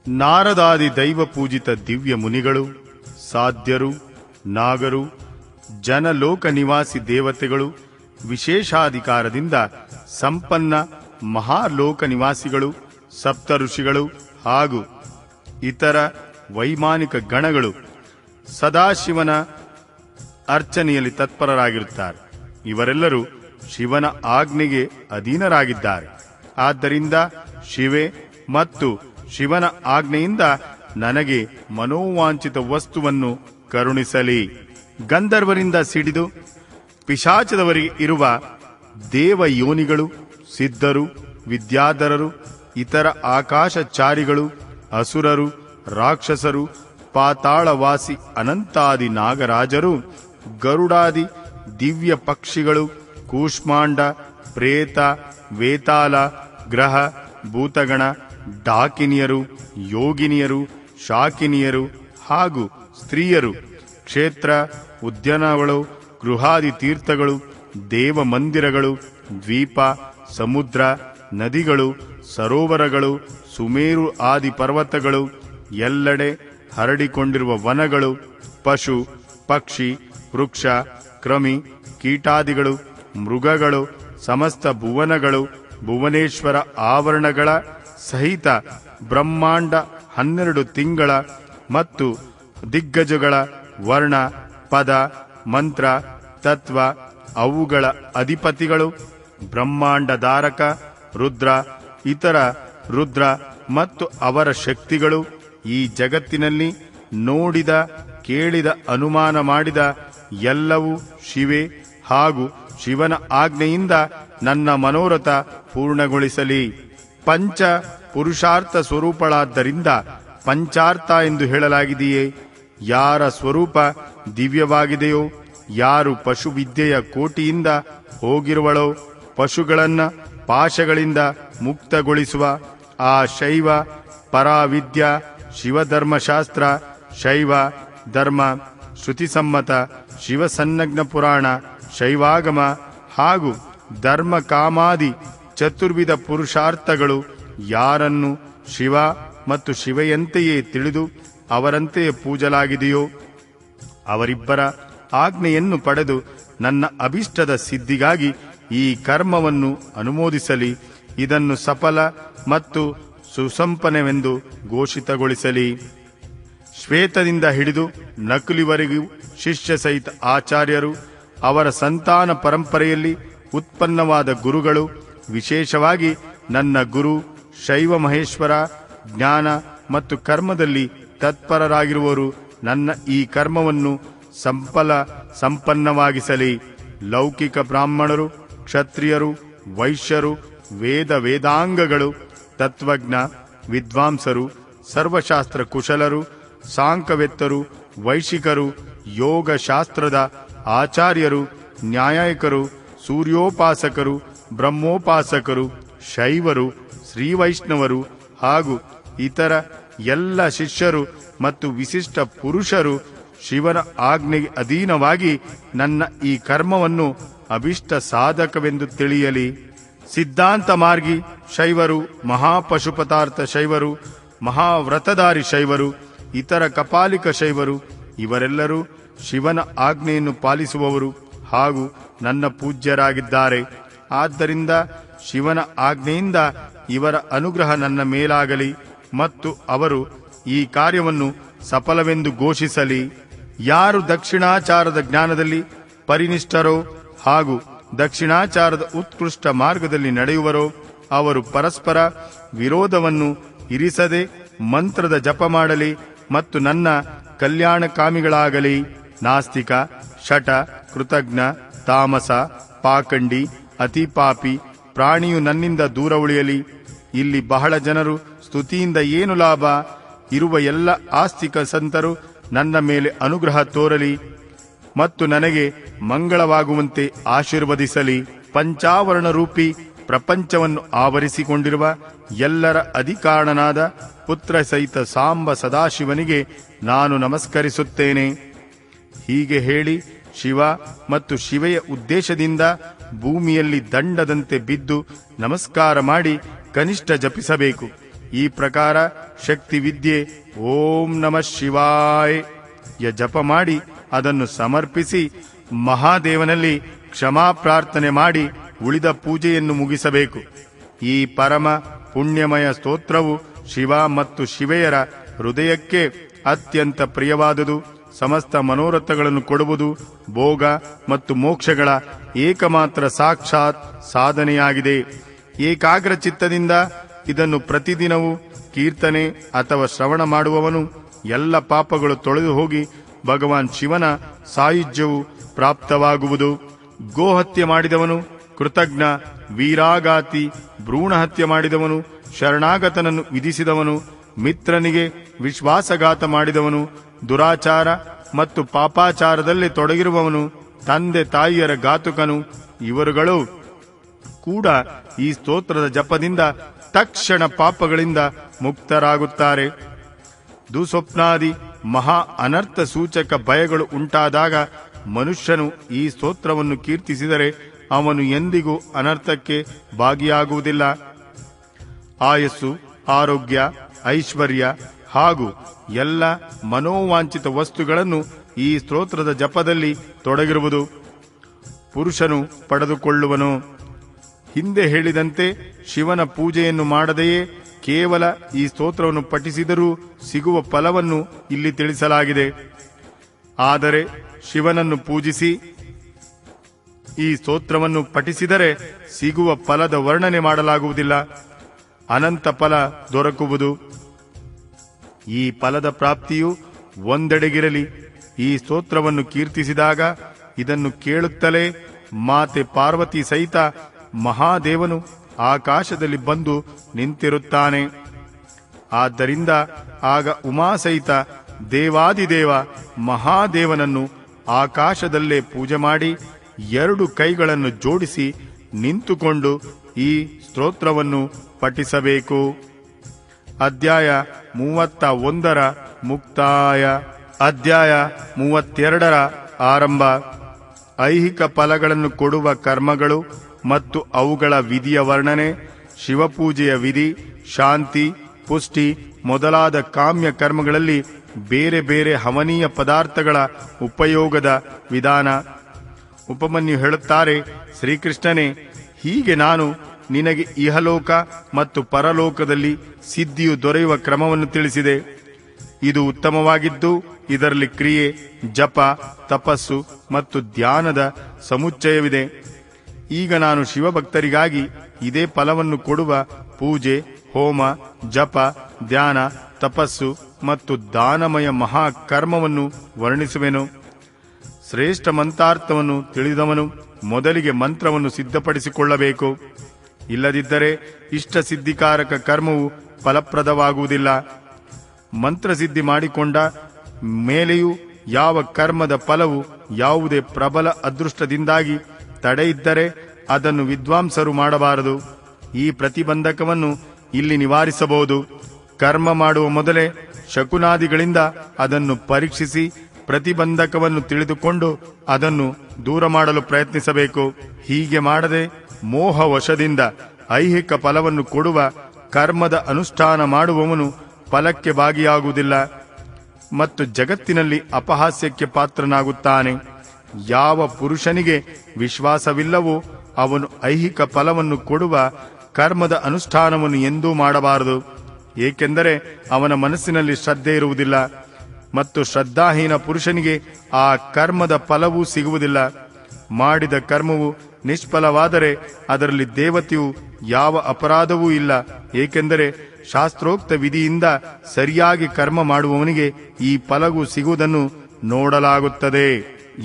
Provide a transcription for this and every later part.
ನಾರದಾದಿ ದೈವ ಪೂಜಿತ ದಿವ್ಯ ಮುನಿಗಳು, ಸಾಧ್ಯರು, ನಾಗರು, ಜನಲೋಕ ನಿವಾಸಿ ದೇವತೆಗಳು, ವಿಶೇಷಾಧಿಕಾರದಿಂದ ಸಂಪನ್ನ ಮಹಾಲೋಕ ನಿವಾಸಿಗಳು, ಸಪ್ತ ಋಷಿಗಳು ಹಾಗೂ ಇತರ ವೈಮಾನಿಕ ಗಣಗಳು ಸದಾಶಿವನ ಅರ್ಚನೆಯಲ್ಲಿ ತತ್ಪರರಾಗಿರುತ್ತಾರೆ. ಇವರೆಲ್ಲರೂ ಶಿವನ ಆಜ್ಞೆಗೆ ಅಧೀನರಾಗಿದ್ದಾರೆ. ಆದ್ದರಿಂದ ಶಿವೆ ಮತ್ತು ಶಿವನ ಆಜ್ಞೆಯಿಂದ ನನಗೆ ಮನೋವಾಂಛಿತ ವಸ್ತುವನ್ನು ಕರುಣಿಸಲಿ. ಗಂಧರ್ವರಿಂದ ಸಿಡಿದು ಪಿಶಾಚದವರಿಗೆ ಇರುವ ದೇವಯೋನಿಗಳು, ಸಿದ್ಧರು, ವಿದ್ಯಾಧರರು, ಇತರ ಆಕಾಶಚಾರಿಗಳು, ಅಸುರರು, ರಾಕ್ಷಸರು, ಪಾತಾಳವಾಸಿ ಅನಂತಾದಿ ನಾಗರಾಜರು, ಗರುಡಾದಿ ದಿವ್ಯ ಪಕ್ಷಿಗಳು, ಕೂಷ್ಮಾಂಡ, ಪ್ರೇತ, ವೇತಾಲ, ಗ್ರಹ, ಭೂತಗಣ, ಡಾಕಿನಿಯರು, ಯೋಗಿನಿಯರು, ಶಾಕಿನಿಯರು ಹಾಗೂ ಸ್ತ್ರೀಯರು, ಕ್ಷೇತ್ರ, ಉದ್ಯಾನಗಳು, ಗೃಹಾದಿ ತೀರ್ಥಗಳು, ದೇವ ಮಂದಿರಗಳು, ದ್ವೀಪ, ಸಮುದ್ರ, ನದಿಗಳು, ಸರೋವರಗಳು, ಸುಮೇರು ಆದಿ ಪರ್ವತಗಳು, ಎಲ್ಲೆಡೆ ಹರಡಿಕೊಂಡಿರುವ ವನಗಳು, ಪಶು, ಪಕ್ಷಿ, ವೃಕ್ಷ, ಕ್ರಮಿ, ಕೀಟಾದಿಗಳು, ಮೃಗಗಳು, ಸಮಸ್ತ ಭುವನಗಳು, ಭುವನೇಶ್ವರ ಆವರಣಗಳ ಸಹಿತ ಬ್ರಹ್ಮಾಂಡ, 12 ತಿಂಗಳ ಮತ್ತು ದಿಗ್ಗಜಗಳ ವರ್ಣ, ಪದ, ಮಂತ್ರ, ತತ್ವ, ಅವುಗಳ ಅಧಿಪತಿಗಳು, ಬ್ರಹ್ಮಾಂಡಧಾರಕ ರುದ್ರ, ಇತರ ರುದ್ರ ಮತ್ತು ಅವರ ಶಕ್ತಿಗಳು, ಈ ಜಗತ್ತಿನಲ್ಲಿ ನೋಡಿದ, ಕೇಳಿದ, ಅನುಮಾನ ಮಾಡಿದ ಎಲ್ಲವೂ ಶಿವೆ ಹಾಗೂ ಶಿವನ ಆಜ್ಞೆಯಿಂದ ನನ್ನ ಮನೋರಥ ಪೂರ್ಣಗೊಳಿಸಲಿ. ಪಂಚ ಪುರುಷಾರ್ಥ ಸ್ವರೂಪಳಾದ್ದರಿಂದ ಪಂಚಾರ್ಥ ಎಂದು ಹೇಳಲಾಗಿದೆಯೇ? ಯಾರ ಸ್ವರೂಪ ದಿವ್ಯವಾಗಿದೆಯೋ, ಯಾರು ಪಶುವಿದ್ಯೆಯ ಕೋಟಿಯಿಂದ ಹೋಗಿರುವಳೋ, ಪಶುಗಳನ್ನ ಪಾಶಗಳಿಂದ ಮುಕ್ತಗೊಳಿಸುವ ಆ ಶೈವ ಪರಾವಿದ್ಯಾ ಶಿವಧರ್ಮಶಾಸ್ತ್ರ, ಶೈವ ಧರ್ಮ, ಶ್ರುತಿಸಮ್ಮತ ಶಿವಸನ್ನಗ್ನ ಪುರಾಣ, ಶೈವಾಗಮ ಹಾಗೂ ಧರ್ಮ ಕಾಮಾದಿ ಚತುರ್ವಿಧ ಪುರುಷಾರ್ಥಗಳು ಯಾರನ್ನು ಶಿವ ಮತ್ತು ಶಿವೆಯಂತೆಯೇ ತಿಳಿದು ಅವರಂತೆಯೇ ಪೂಜಲಾಗಿದೆಯೋ ಅವರಿಬ್ಬರ ಆಜ್ಞೆಯನ್ನು ಪಡೆದು ನನ್ನ ಅಭಿಷ್ಟದ ಸಿದ್ಧಿಗಾಗಿ ಈ ಕರ್ಮವನ್ನು ಅನುಮೋದಿಸಲಿ. ಇದನ್ನು ಸಫಲ ಮತ್ತು ಸುಸಂಪನ್ನವೆಂದು ಘೋಷಿತಗೊಳಿಸಲಿ. ಶ್ವೇತದಿಂದ ಹಿಡಿದು ನಕುಲಿವರೆಗೂ ಶಿಷ್ಯ ಸಹಿತ ಆಚಾರ್ಯರು, ಅವರ ಸಂತಾನ ಪರಂಪರೆಯಲ್ಲಿ ಉತ್ಪನ್ನವಾದ ಗುರುಗಳು, ವಿಶೇಷವಾಗಿ ನನ್ನ ಗುರು ಶೈವ ಮಹೇಶ್ವರ ಜ್ಞಾನ ಮತ್ತು ಕರ್ಮದಲ್ಲಿ ತತ್ಪರರಾಗಿರುವವರು ನನ್ನ ಈ ಕರ್ಮವನ್ನು ಸಂಪನ್ನವಾಗಿಸಲಿ. ಲೌಕಿಕ ಬ್ರಾಹ್ಮಣರು, ಕ್ಷತ್ರಿಯರು, ವೈಶ್ಯರು, ವೇದಾಂಗಗಳು, ತತ್ವಜ್ಞ ವಿದ್ವಾಂಸರು, ಸರ್ವಶಾಸ್ತ್ರ ಕುಶಲರು, ಸಾಂಕವೆತ್ತರು, ವೈಶಿಕರು, ಯೋಗಶಾಸ್ತ್ರದ ಆಚಾರ್ಯರು, ನ್ಯಾಯಿಕರು, ಸೂರ್ಯೋಪಾಸಕರು, ಬ್ರಹ್ಮೋಪಾಸಕರು, ಶೈವರು, ಶ್ರೀವೈಷ್ಣವರು ಹಾಗೂ ಇತರ ಎಲ್ಲ ಶಿಷ್ಯರು ಮತ್ತು ವಿಶಿಷ್ಟ ಪುರುಷರು ಶಿವನ ಆಜ್ಞೆಗೆ ಅಧೀನವಾಗಿ ನನ್ನ ಈ ಕರ್ಮವನ್ನು ಅಭಿಷ್ಟ ಸಾಧಕವೆಂದು ತಿಳಿಯಲಿ. ಸಿದ್ಧಾಂತ ಮಾರ್ಗಿ ಶೈವರು, ಮಹಾಪಶುಪತಾರ್ಥ ಶೈವರು, ಮಹಾವ್ರತಧಾರಿ ಶೈವರು, ಇತರ ಕಪಾಲಿಕ ಶೈವರು ಇವರೆಲ್ಲರೂ ಶಿವನ ಆಜ್ಞೆಯನ್ನು ಪಾಲಿಸುವವರು ಹಾಗೂ ನನ್ನ ಪೂಜ್ಯರಾಗಿದ್ದಾರೆ. ಆದ್ದರಿಂದ ಶಿವನ ಆಜ್ಞೆಯಿಂದ ಇವರ ಅನುಗ್ರಹ ನನ್ನ ಮೇಲಾಗಲಿ ಮತ್ತು ಅವರು ಈ ಕಾರ್ಯವನ್ನು ಸಫಲವೆಂದು ಘೋಷಿಸಲಿ. ಯಾರು ದಕ್ಷಿಣಾಚಾರದ ಜ್ಞಾನದಲ್ಲಿ ಪರಿನಿಷ್ಠರೋ ಹಾಗೂ ದಕ್ಷಿಣಾಚಾರದ ಉತ್ಕೃಷ್ಟ ಮಾರ್ಗದಲ್ಲಿ ನಡೆಯುವರೋ ಅವರು ಪರಸ್ಪರ ವಿರೋಧವನ್ನು ಇರಿಸದೆ ಮಂತ್ರದ ಜಪ ಮಾಡಲಿ ಮತ್ತು ನನ್ನ ಕಲ್ಯಾಣಕಾಮಿಗಳಾಗಲಿ. ನಾಸ್ತಿಕ, ಶಟ, ಕೃತಜ್ಞ, ತಾಮಸ, ಪಾಖಂಡಿ, ಅತಿಪಾಪಿ ಪ್ರಾಣಿಯು ನನ್ನಿಂದ ದೂರ ಉಳಿಯಲಿ. ಇಲ್ಲಿ ಬಹಳ ಜನರು ಸ್ತುತಿಯಿಂದ ಏನು ಲಾಭ? ಇರುವ ಎಲ್ಲ ಆಸ್ತಿಕ ಸಂತರು ನನ್ನ ಮೇಲೆ ಅನುಗ್ರಹ ತೋರಲಿ ಮತ್ತು ನನಗೆ ಮಂಗಳವಾಗುವಂತೆ ಆಶೀರ್ವದಿಸಲಿ. ಪಂಚಾವರಣ ರೂಪಿ ಪ್ರಪಂಚವನ್ನು ಆವರಿಸಿಕೊಂಡಿರುವ ಎಲ್ಲರ ಅಧಿಕಾರನಾದ ಪುತ್ರ ಸಹಿತ ಸಾಂಬ ಸದಾಶಿವನಿಗೆ ನಾನು ನಮಸ್ಕರಿಸುತ್ತೇನೆ. ಹೀಗೆ ಹೇಳಿ ಶಿವ ಮತ್ತು ಶಿವೆಯ ಉದ್ದೇಶದಿಂದ ಭೂಮಿಯಲ್ಲಿ ದಂಡದಂತೆ ಬಿದ್ದು ನಮಸ್ಕಾರ ಮಾಡಿ ಕನಿಷ್ಠ ಜಪಿಸಬೇಕು. ಈ ಪ್ರಕಾರ ಶಕ್ತಿ ವಿದ್ಯೆ ಓಂ ನಮಃ ಶಿವಾಯ ಯ ಜಪ ಮಾಡಿ ಅದನ್ನು ಸಮರ್ಪಿಸಿ ಮಹಾದೇವನಲ್ಲಿ ಕ್ಷಮಾ ಪ್ರಾರ್ಥನೆ ಮಾಡಿ ಉಳಿದ ಪೂಜೆಯನ್ನು ಮುಗಿಸಬೇಕು. ಈ ಪರಮ ಪುಣ್ಯಮಯ ಸ್ತೋತ್ರವು ಶಿವ ಮತ್ತು ಶಿವೆಯರ ಹೃದಯಕ್ಕೆ ಅತ್ಯಂತ ಪ್ರಿಯವಾದುದು. ಸಮಸ್ತ ಮನೋರಥಗಳನ್ನು ಕೊಡುವುದು, ಭೋಗ ಮತ್ತು ಮೋಕ್ಷಗಳ ಏಕಮಾತ್ರ ಸಾಕ್ಷಾತ್ ಸಾಧನೆಯಾಗಿದೆ. ಏಕಾಗ್ರ ಚಿತ್ತದಿಂದ ಇದನ್ನು ಪ್ರತಿದಿನವೂ ಕೀರ್ತನೆ ಅಥವಾ ಶ್ರವಣ ಮಾಡುವವನು ಎಲ್ಲ ಪಾಪಗಳು ತೊಳೆದು ಹೋಗಿ ಭಗವಾನ್ ಶಿವನ ಸಾಯುಜ್ಯವು ಪ್ರಾಪ್ತವಾಗುವುದು. ಗೋಹತ್ಯೆ ಮಾಡಿದವನು ಕೃತಜ್ಞ, ವೀರಾಘಾತಿ, ಭ್ರೂಣಹತ್ಯೆ ಮಾಡಿದವನು, ಶರಣಾಗತನನ್ನು ವಿಧಿಸಿದವನು, ಮಿತ್ರನಿಗೆ ವಿಶ್ವಾಸಘಾತ ಮಾಡಿದವನು, ದುರಾಚಾರ ಮತ್ತು ಪಾಪಾಚಾರದಲ್ಲಿ ತೊಡಗಿರುವವನು, ತಂದೆ ತಾಯಿಯರ ಘಾತುಕನು, ಇವರುಗಳು ಕೂಡ ಈ ಸ್ತೋತ್ರದ ಜಪದಿಂದ ತಕ್ಷಣ ಪಾಪಗಳಿಂದ ಮುಕ್ತರಾಗುತ್ತಾರೆ. ದುಸ್ವಪ್ನಾದಿ ಮಹಾ ಅನರ್ಥ ಸೂಚಕ ಭಯಗಳು ಉಂಟಾದಾಗ ಮನುಷ್ಯನು ಈ ಸ್ತೋತ್ರವನ್ನು ಕೀರ್ತಿಸಿದರೆ ಅವನು ಎಂದಿಗೂ ಅನರ್ಥಕ್ಕೆ ಭಾಗಿಯಾಗುವುದಿಲ್ಲ. ಆಯಸ್ಸು, ಆರೋಗ್ಯ, ಐಶ್ವರ್ಯ ಹಾಗೂ ಎಲ್ಲ ಮನೋವಾಂಛಿತ ವಸ್ತುಗಳನ್ನು ಈ ಸ್ತೋತ್ರದ ಜಪದಲ್ಲಿ ತೊಡಗಿರುವುದು ಪುರುಷನು ಪಡೆದುಕೊಳ್ಳುವನು. ಹಿಂದೆ ಹೇಳಿದಂತೆ ಶಿವನ ಪೂಜೆಯನ್ನು ಮಾಡದೆಯೇ ಕೇವಲ ಈ ಸ್ತೋತ್ರವನ್ನು ಪಠಿಸಿದರೂ ಸಿಗುವ ಫಲವನ್ನು ಇಲ್ಲಿ ತಿಳಿಸಲಾಗಿದೆ. ಆದರೆ ಶಿವನನ್ನು ಪೂಜಿಸಿ ಈ ಸ್ತೋತ್ರವನ್ನು ಪಠಿಸಿದರೆ ಸಿಗುವ ಫಲದ ವರ್ಣನೆ ಮಾಡಲಾಗುವುದಿಲ್ಲ. ಅನಂತ ಫಲ ದೊರಕುವುದು. ಈ ಫಲದ ಪ್ರಾಪ್ತಿಯು ಒಂದೆಡೆಗಿರಲಿ. ಈ ಸ್ತೋತ್ರವನ್ನು ಕೀರ್ತಿಸಿದಾಗ ಇದನ್ನು ಕೇಳುತ್ತಲೇ ಮಾತೆ ಪಾರ್ವತಿ ಸಹಿತ ಮಹಾದೇವನು ಆಕಾಶದಲ್ಲಿ ಬಂದು ನಿಂತಿರುತ್ತಾನೆ. ಆದ್ದರಿಂದ ಆಗ ಉಮಾಸಹಿತ ದೇವಾದಿದೇವ ಮಹಾದೇವನನ್ನು ಆಕಾಶದಲ್ಲೇ ಪೂಜೆ ಮಾಡಿ 2 ಕೈಗಳನ್ನು ಜೋಡಿಸಿ ನಿಂತುಕೊಂಡು ಈ ಸ್ತೋತ್ರವನ್ನು ಪಠಿಸಬೇಕು. ಅಧ್ಯಾಯ 31ರ ಮುಕ್ತಾಯ. ಅಧ್ಯಾಯ 32ರ ಆರಂಭ. ಐಹಿಕ ಫಲಗಳನ್ನು ಕೊಡುವ ಕರ್ಮಗಳು ಮತ್ತು ಅವುಗಳ ವಿಧಿಯ ವರ್ಣನೆ, ಶಿವಪೂಜೆಯ ವಿಧಿ, ಶಾಂತಿ, ಪುಷ್ಟಿ ಮೊದಲಾದ ಕಾಮ್ಯ ಕರ್ಮಗಳಲ್ಲಿ ಬೇರೆ ಬೇರೆ ಹವನೀಯ ಪದಾರ್ಥಗಳ ಉಪಯೋಗದ ವಿಧಾನ. ಉಪಮನ್ಯು ಹೇಳುತ್ತಾರೆ, ಶ್ರೀಕೃಷ್ಣನೇ, ಹೀಗೆ ನಾನು ನಿನಗೆ ಇಹಲೋಕ ಮತ್ತು ಪರಲೋಕದಲ್ಲಿ ಸಿದ್ಧಿಯು ದೊರೆಯುವ ಕ್ರಮವನ್ನು ತಿಳಿಸಿದೆ. ಇದು ಉತ್ತಮವಾಗಿದ್ದು ಇದರಲ್ಲಿ ಕ್ರಿಯೆ, ಜಪ, ತಪಸ್ಸು ಮತ್ತು ಧ್ಯಾನದ ಸಮುಚ್ಚಯವಿದೆ. ಈಗ ನಾನು ಶಿವಭಕ್ತರಿಗಾಗಿ ಇದೇ ಫಲವನ್ನು ಕೊಡುವ ಪೂಜೆ, ಹೋಮ, ಜಪ, ಧ್ಯಾನ, ತಪಸ್ಸು ಮತ್ತು ದಾನಮಯ ಮಹಾಕರ್ಮವನ್ನು ವರ್ಣಿಸುವೆನು. ಶ್ರೇಷ್ಠ ಮಂತ್ರಾರ್ಥವನ್ನು ತಿಳಿದವನು ಮೊದಲಿಗೆ ಮಂತ್ರವನ್ನು ಸಿದ್ಧಪಡಿಸಿಕೊಳ್ಳಬೇಕು. ಇಲ್ಲದಿದ್ದರೆ ಇಷ್ಟ ಸಿದ್ಧಿಕಾರಕ ಕರ್ಮವು ಫಲಪ್ರದವಾಗುವುದಿಲ್ಲ. ಮಂತ್ರಸಿದ್ಧಿ ಮಾಡಿಕೊಂಡ ಮೇಲೆಯೂ ಯಾವ ಕರ್ಮದ ಫಲವು ಯಾವುದೇ ಪ್ರಬಲ ಅದೃಷ್ಟದಿಂದಾಗಿ ತಡೆಯಿದ್ದರೆ ಅದನ್ನು ವಿದ್ವಾಂಸರು ಮಾಡಬಾರದು. ಈ ಪ್ರತಿಬಂಧಕವನ್ನು ಇಲ್ಲಿ ನಿವಾರಿಸಬಹುದು. ಕರ್ಮ ಮಾಡುವ ಮೊದಲೇ ಶಕುನಾದಿಗಳಿಂದ ಅದನ್ನು ಪರೀಕ್ಷಿಸಿ ಪ್ರತಿಬಂಧಕವನ್ನು ತಿಳಿದುಕೊಂಡು ಅದನ್ನು ದೂರ ಮಾಡಲು ಪ್ರಯತ್ನಿಸಬೇಕು. ಹೀಗೆ ಮಾಡದೆ ಮೋಹವಶದಿಂದ ಐಹಿಕ ಫಲವನ್ನು ಕೊಡುವ ಕರ್ಮದ ಅನುಷ್ಠಾನ ಮಾಡುವವನು ಫಲಕ್ಕೆ ಭಾಗಿಯಾಗುವುದಿಲ್ಲ ಮತ್ತು ಜಗತ್ತಿನಲ್ಲಿ ಅಪಹಾಸ್ಯಕ್ಕೆ ಪಾತ್ರನಾಗುತ್ತಾನೆ. ಯಾವ ಪುರುಷನಿಗೆ ವಿಶ್ವಾಸವಿಲ್ಲವೋ ಅವನು ಐಹಿಕ ಫಲವನ್ನು ಕೊಡುವ ಕರ್ಮದ ಅನುಷ್ಠಾನವನ್ನು ಎಂದೂ ಮಾಡಬಾರದು. ಏಕೆಂದರೆ ಅವನ ಮನಸ್ಸಿನಲ್ಲಿ ಶ್ರದ್ಧೆ ಇರುವುದಿಲ್ಲ ಮತ್ತು ಶ್ರದ್ಧಾಹೀನ ಪುರುಷನಿಗೆ ಆ ಕರ್ಮದ ಫಲವೂ ಸಿಗುವುದಿಲ್ಲ. ಮಾಡಿದ ಕರ್ಮವು ನಿಷ್ಫಲವಾದರೆ ಅದರಲ್ಲಿ ದೇವತೆಯು ಯಾವ ಅಪರಾಧವೂ ಇಲ್ಲ. ಏಕೆಂದರೆ ಶಾಸ್ತ್ರೋಕ್ತ ವಿಧಿಯಿಂದ ಸರಿಯಾಗಿ ಕರ್ಮ ಮಾಡುವವನಿಗೆ ಈ ಫಲವು ಸಿಗುವುದನ್ನು ನೋಡಲಾಗುತ್ತದೆ.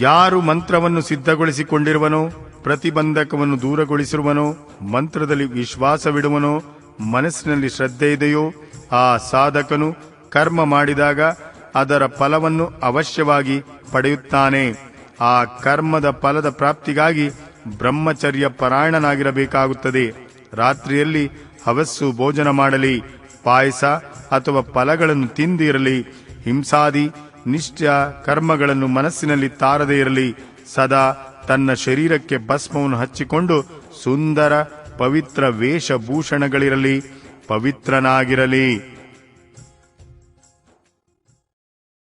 ಯಾರು ಮಂತ್ರವನ್ನು ಸಿದ್ಧಗೊಳಿಸಿಕೊಂಡಿರುವನೋ, ಪ್ರತಿಬಂಧಕವನ್ನು ದೂರಗೊಳಿಸಿರುವನೋ, ಮಂತ್ರದಲ್ಲಿ ವಿಶ್ವಾಸವಿಡುವನೋ, ಮನಸ್ಸಿನಲ್ಲಿ ಶ್ರದ್ಧೆ ಇದೆಯೋ ಆ ಸಾಧಕನು ಕರ್ಮ ಮಾಡಿದಾಗ ಅದರ ಫಲವನ್ನು ಅವಶ್ಯವಾಗಿ ಪಡೆಯುತ್ತಾನೆ. ಆ ಕರ್ಮದ ಫಲದ ಪ್ರಾಪ್ತಿಗಾಗಿ ಬ್ರಹ್ಮಚರ್ಯ ಪರಾಯಣನಾಗಿರಬೇಕಾಗುತ್ತದೆ. ರಾತ್ರಿಯಲ್ಲಿ ಹವಸ್ಸು ಭೋಜನ ಮಾಡಲಿ, ಪಾಯಸ ಅಥವಾ ಫಲಗಳನ್ನು ತಿಂದಿರಲಿ, ಹಿಂಸಾದಿ ನಿಷ್ಠ ಕರ್ಮಗಳನ್ನು ಮನಸ್ಸಿನಲ್ಲಿ ತಾರದೇ ಇರಲಿ. ಸದಾ ತನ್ನ ಶರೀರಕ್ಕೆ ಭಸ್ಮವನ್ನು ಹಚ್ಚಿಕೊಂಡು ಸುಂದರ ಪವಿತ್ರ ವೇಷಭೂಷಣಗಳಿರಲಿ. ಪವಿತ್ರನಾಗಿರಲಿ.